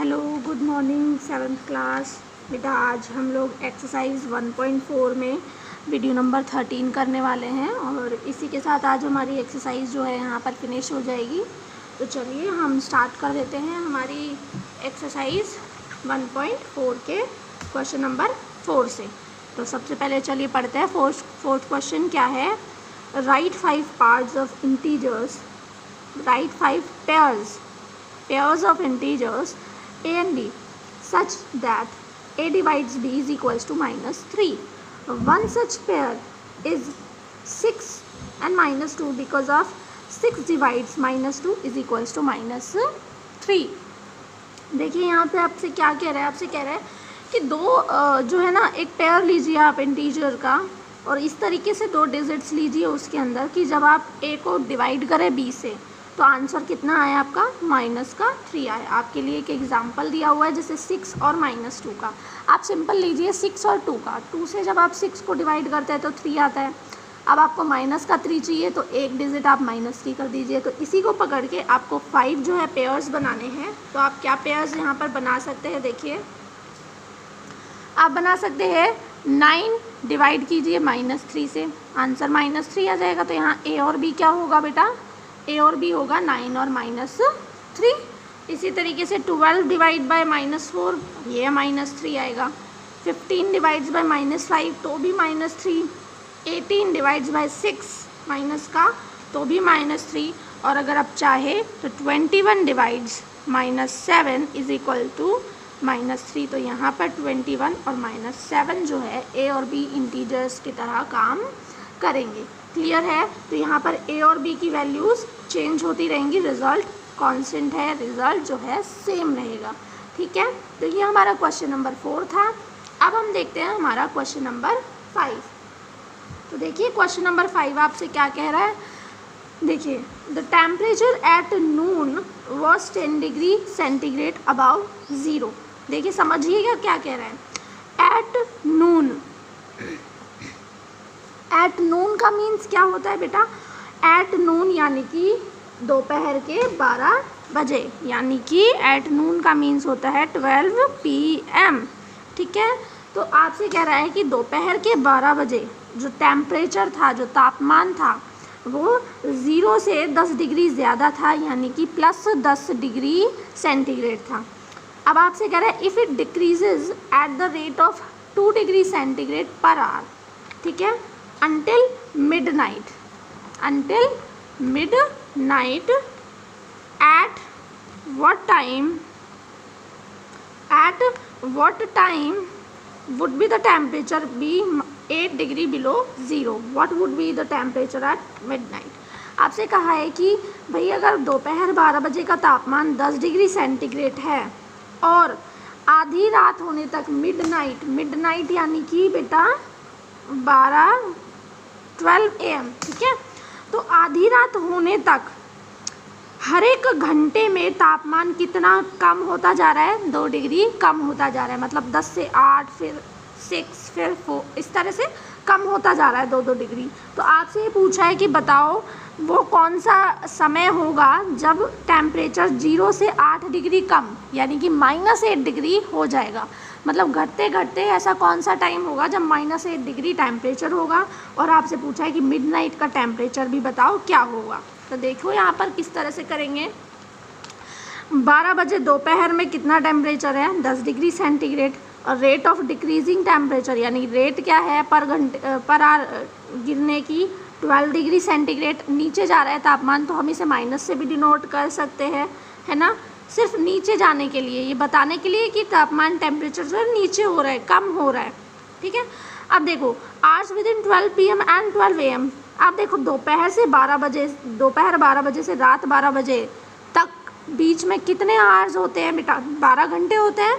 Hello, good morning seventh class. बेटा आज हम लोग एक्सरसाइज 1.4 में वीडियो नंबर 13 करने वाले हैं और इसी के साथ आज हमारी एक्सरसाइज जो है यहाँ पर फिनिश हो जाएगी। तो चलिए हम स्टार्ट कर देते हैं हमारी एक्सरसाइज 1.4 के क्वेश्चन नंबर 4 से। तो सबसे पहले चलिए पढ़ते हैं। फोर्थ क्वेश्चन क्या है? Right 5 parts of integers, right 5 pairs of integers a and b such that a divides b is equals to -3. One such pair is 6 and -2 because of 6 divides -2 is equals to -3. देखिए यहाँ पे आपसे क्या कह रहा है? आपसे कह रहा है कि दो जो है ना, एक पेयर लीजिए आप इंटीजर का और इस तरीके से दो डिजिट्स लीजिए उसके अंदर कि जब आप a को डिवाइड करें b से तो आंसर कितना आया आपका? -3 आया। आपके लिए एक एग्जाम्पल दिया हुआ है जैसे 6 और -2 का। आप सिंपल लीजिए 6 और 2 का। 2 से जब आप 6 को डिवाइड करते हैं तो 3 आता है। अब आपको -3 चाहिए तो एक डिजिट आप -3 कर दीजिए। तो इसी को पकड़ के आपको 5 जो है पेयर्स बनाने हैं। तो आप क्या पेयर्स यहाँ पर बना सकते हैं? देखिए आप बना सकते हैं 9 डिवाइड कीजिए -3 से, आंसर -3 आ जाएगा। तो यहाँ a और b क्या होगा बेटा? a और b होगा 9 और -3। इसी तरीके से 12 डिवाइड बाय -4 ये -3 आएगा। 15 डिवाइड्स बाय -5 तो भी -3। 18 डिवाइड्स बाय 6 माइनस का तो भी -3। और अगर आप चाहे तो 21 डिवाइड्स -7 इज इक्वल टू -3। तो यहाँ पर 21 और -7 जो है a और b इंटीजर्स की तरह काम करेंगे। क्लियर है? तो यहाँ पर a और b की वैल्यूज़ चेंज होती रहेंगी, रिजल्ट कांस्टेंट है, रिजल्ट जो है सेम रहेगा। ठीक है, तो ये हमारा क्वेश्चन नंबर 4 था। अब हम देखते हैं हमारा क्वेश्चन नंबर 5। तो देखिए क्वेश्चन नंबर 5 आपसे क्या कह रहा है? देखिए the temperature at noon was 10 degree centigrade above 0। देखिए समझिएगा क्या कह रहा है। एट नून, एट नून का मीन्स क्या होता है बेटा? एट नून यानी कि दोपहर के 12 बजे, यानी कि एट नून का मीन्स होता है 12 PM। ठीक है, तो आपसे कह रहा है कि दोपहर के 12 बजे जो टेम्परेचर था, जो तापमान था, वो 0 से 10 डिग्री ज़्यादा था, यानी कि +10 डिग्री सेंटीग्रेड था। अब आपसे कह रहा है if it decreases eight the rate of 2 degree centigrade per hour, ठीक है, until midnight at what time would be the temperature be 8 degree below 0? What would be the temperature at midnight? आपसे कहा है कि भाई अगर दोपहर 12 बजे का तापमान 10 डिग्री सेंटीग्रेड है और आधी रात होने तक मिडनाइट यानी कि बेटा 12 AM, ठीक है, तो आधी रात होने तक हर एक घंटे में तापमान कितना कम होता जा रहा है? 2 डिग्री कम होता जा रहा है। मतलब 10 से 8, फिर 6, फिर 4, इस तरह से कम होता जा रहा है 2-2 डिग्री। तो आपसे ये पूछा है कि बताओ वो कौन सा समय होगा जब टेम्परेचर 0 से 8 डिग्री कम, यानी कि -8 डिग्री हो जाएगा। मतलब घटते घटते ऐसा कौन सा टाइम होगा जब -8 डिग्री टेम्परेचर होगा। और आपसे पूछा है कि मिडनाइट का टेम्परेचर भी बताओ क्या होगा। तो देखो यहाँ पर किस तरह से करेंगे। 12 बजे दोपहर में कितना टेम्परेचर है? 10 डिग्री सेंटीग्रेड। और रेट ऑफ डिक्रीजिंग टेम्परेचर यानी रेट क्या है पर आवर गिरने की? 12 डिग्री सेंटीग्रेड। नीचे जा रहा है तापमान तो हम इसे माइनस से भी डिनोट कर सकते हैं, है ना, सिर्फ नीचे जाने के लिए, ये बताने के लिए कि तापमान टेम्परेचर जो है नीचे हो रहा है, कम हो रहा है। ठीक है, अब देखो hours within 12 PM and 12 AM। अब देखो दोपहर 12 बजे से रात 12 बजे तक बीच में कितने आवर्स होते हैं बेटा? 12 घंटे होते हैं,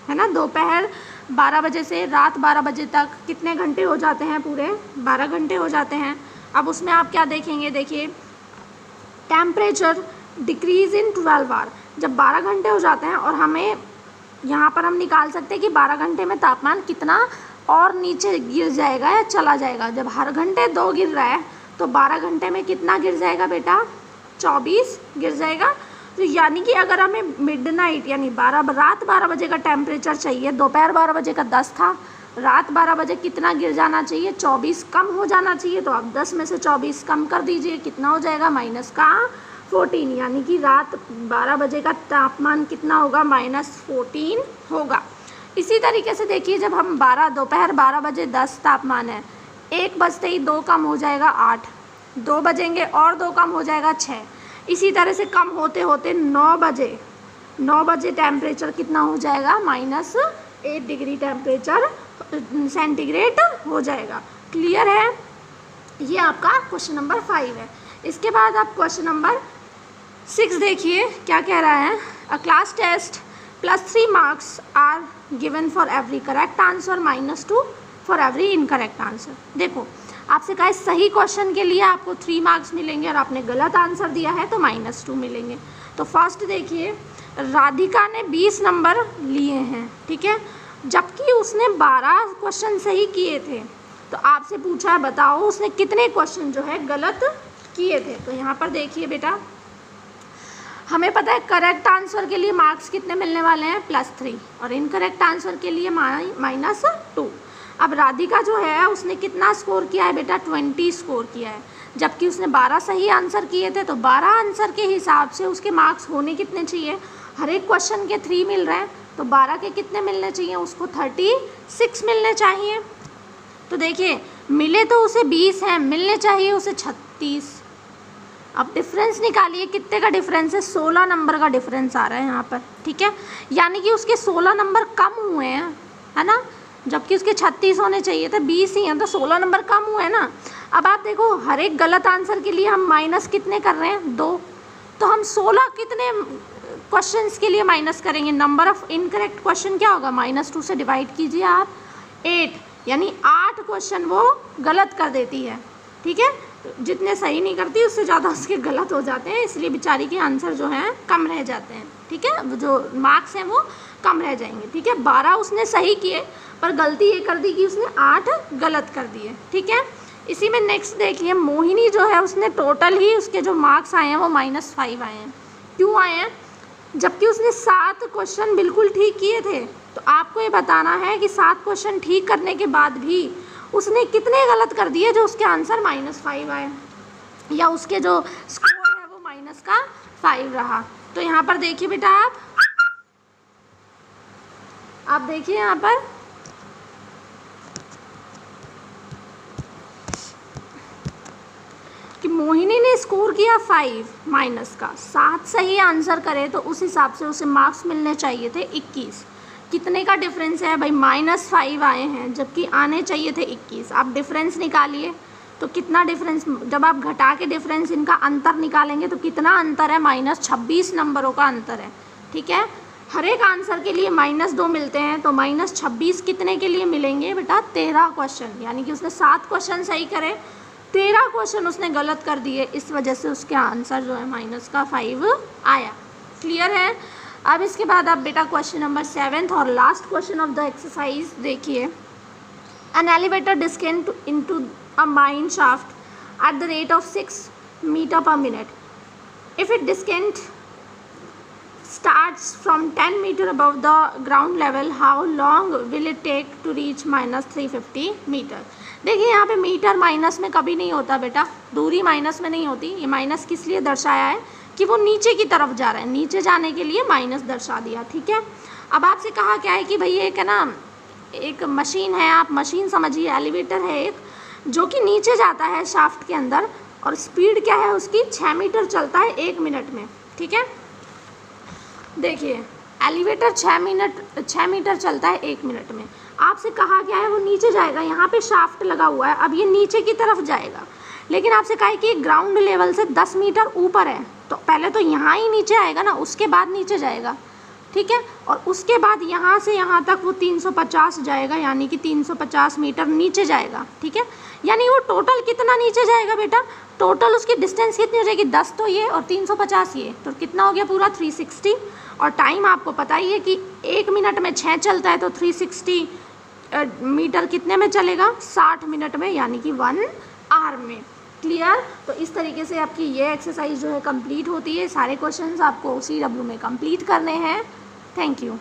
है ना। दोपहर 12 बजे से रात 12 बजे तक कितने घंटे हो जाते हैं? पूरे 12 घंटे हो जाते हैं। अब उसमें आप क्या देखेंगे? देखिए टेम्परेचर डिक्रीज इन 12 आवर, जब 12 घंटे हो जाते हैं और हमें यहाँ पर हम निकाल सकते हैं कि 12 घंटे में तापमान कितना और नीचे गिर जाएगा या चला जाएगा। जब हर घंटे 2 गिर रहा है तो 12 घंटे में कितना गिर जाएगा बेटा? 24 गिर जाएगा। तो यानी कि अगर हमें मिडनाइट यानी रात 12 बजे का टेम्परेचर चाहिए, दोपहर 12 बजे का 10 था, रात 12 बजे कितना गिर जाना चाहिए, 24 कम हो जाना चाहिए। तो आप 10 में से 24 कम कर दीजिए, कितना हो जाएगा, -14, यानी कि रात 12 बजे का तापमान कितना होगा, -14 होगा। इसी तरीके से देखिए, जब हम दोपहर 12 बजे 10 तापमान है, 1 बजते ही 2 कम हो जाएगा 8, 2 बजेंगे और 2 कम हो जाएगा 6, इसी तरह से कम होते होते 9 बजे टेम्परेचर कितना हो जाएगा, -8 डिग्री टेम्परेचर सेंटीग्रेड हो जाएगा। क्लियर है? ये आपका क्वेश्चन नंबर 5 है। इसके बाद आप क्वेश्चन नंबर 6 देखिए क्या कह रहा है। A class test +3 marks are given for every correct answer, -2 for every incorrect answer. देखो आपसे कहा है सही क्वेश्चन के लिए आपको 3 मार्क्स मिलेंगे और आपने गलत आंसर दिया है तो -2 मिलेंगे। तो फर्स्ट देखिए, राधिका ने 20 नंबर लिए हैं, ठीक है, जबकि उसने 12 क्वेश्चन सही किए थे। तो आपसे पूछा है बताओ उसने कितने क्वेश्चन जो है गलत किए थे। तो यहाँ पर देखिए बेटा, हमें पता है करेक्ट आंसर के लिए मार्क्स कितने मिलने वाले हैं, +3, और इनकरेक्ट आंसर के लिए -2। अब राधिका जो है उसने कितना स्कोर किया है बेटा, 20 स्कोर किया है, जबकि उसने 12 सही आंसर किए थे। तो 12 आंसर के हिसाब से उसके मार्क्स होने कितने चाहिए, हर एक क्वेश्चन के 3 मिल रहे हैं, तो 12 के कितने मिलने चाहिए, उसको 36 मिलने चाहिए। तो देखिए मिले तो उसे 20 हैं, मिलने चाहिए उसे 36। अब डिफरेंस निकालिए, कितने का डिफरेंस है, 16 नंबर का डिफरेंस आ रहा है यहाँ पर, ठीक है, यानी कि उसके 16 नंबर कम हुए हैं, है ना, जबकि उसके 36 होने चाहिए थे, 20 ही हैं, तो 16 नंबर कम हुए ना। अब आप देखो हर एक गलत आंसर के लिए हम माइनस कितने कर रहे हैं, 2, तो हम 16 कितने क्वेश्चंस के लिए माइनस करेंगे, नंबर ऑफ इनकरेक्ट क्वेश्चन क्या होगा, -2 से डिवाइड कीजिए आप 8, यानी 8 क्वेश्चन वो गलत कर देती है, ठीक है, जितने सही नहीं करती उससे ज़्यादा उसके गलत हो जाते हैं, इसलिए बेचारी के आंसर जो हैं कम रह जाते हैं, ठीक है, जो मार्क्स हैं वो कम रह जाएंगे, ठीक है। 12 उसने सही किए पर गलती ये कर दी कि उसने 8 गलत कर दिए, ठीक है। इसी में नेक्स्ट देखिए, मोहिनी जो है उसने टोटल ही उसके जो मार्क्स आए हैं वो -5 आए हैं। क्यों आए हैं, जबकि उसने 7 क्वेश्चन बिल्कुल ठीक किए थे। तो आपको ये बताना है कि 7 क्वेश्चन ठीक करने के बाद भी उसने कितने गलत कर दिए जो उसके आंसर -5 आए, या उसके जो स्कोर है वो -5 रहा। तो यहाँ पर देखिए बेटा, आप देखिए यहाँ पर कि मोहिनी ने स्कोर किया 5 माइनस का, 7 सही आंसर करे तो उस हिसाब से उसे मार्क्स मिलने चाहिए थे 21। कितने का डिफरेंस है भाई, -5 आए हैं, जबकि आने चाहिए थे 21। आप डिफरेंस निकालिए तो कितना डिफरेंस, जब आप घटा के डिफरेंस इनका अंतर निकालेंगे तो कितना अंतर है, -26 नंबरों का अंतर है, ठीक है। हर एक आंसर के लिए -2 मिलते हैं, तो -26 कितने के लिए मिलेंगे बेटा, 13 क्वेश्चन, यानी कि उसने 7 क्वेश्चन सही करे, 13 क्वेश्चन उसने गलत कर दिए, इस वजह से उसके आंसर जो है -5 आया। क्लियर है? अब इसके बाद आप बेटा क्वेश्चन नंबर 7 और last question of the exercise देखिए। An elevator descent into a mine shaft at the rate of 6 metre per minute. If it descent starts from 10 meter above the ground level, how long will it take to reach -350 metre. देखिए यहाँ पे metre minus में कभी नहीं होता बेटा, दूरी minus में नहीं होती। ये माइनस किस लिए दर्शाया है कि वो नीचे की तरफ जा रहा है, नीचे जाने के लिए माइनस दर्शा दिया, ठीक है। अब आपसे कहा क्या है कि भाई एक है ना, एक मशीन है, आप मशीन समझिए, एलिवेटर है एक, जो कि नीचे जाता है शाफ्ट के अंदर, और स्पीड क्या है उसकी, 6 मीटर चलता है 1 मिनट में, ठीक है। देखिए एलिवेटर 6 मीटर चलता है 1 मिनट में। आपसे कहा क्या है वो नीचे जाएगा, यहाँ पे शाफ्ट लगा हुआ है, अब ये नीचे की तरफ जाएगा, लेकिन आपसे कहा है कि ग्राउंड लेवल से 10 मीटर ऊपर है, तो पहले तो यहाँ ही नीचे आएगा ना, उसके बाद नीचे जाएगा, ठीक है, और उसके बाद यहाँ से यहाँ तक वो 350 जाएगा, यानी कि 350 मीटर नीचे जाएगा, ठीक है। यानी वो टोटल कितना नीचे जाएगा बेटा, टोटल उसकी डिस्टेंस कितनी हो जाएगी, 10 तो ये और 350 ये, तो कितना हो गया पूरा 360। और टाइम आपको पता ही है कि 1 मिनट में 6 चलता है, तो 360 मीटर कितने में चलेगा, 60 मिनट में, यानी कि 1 आवर में। क्लियर। तो इस तरीके से आपकी ये एक्सरसाइज जो है कंप्लीट होती है। सारे क्वेश्चंस आपको CW में कंप्लीट करने हैं। Thank you.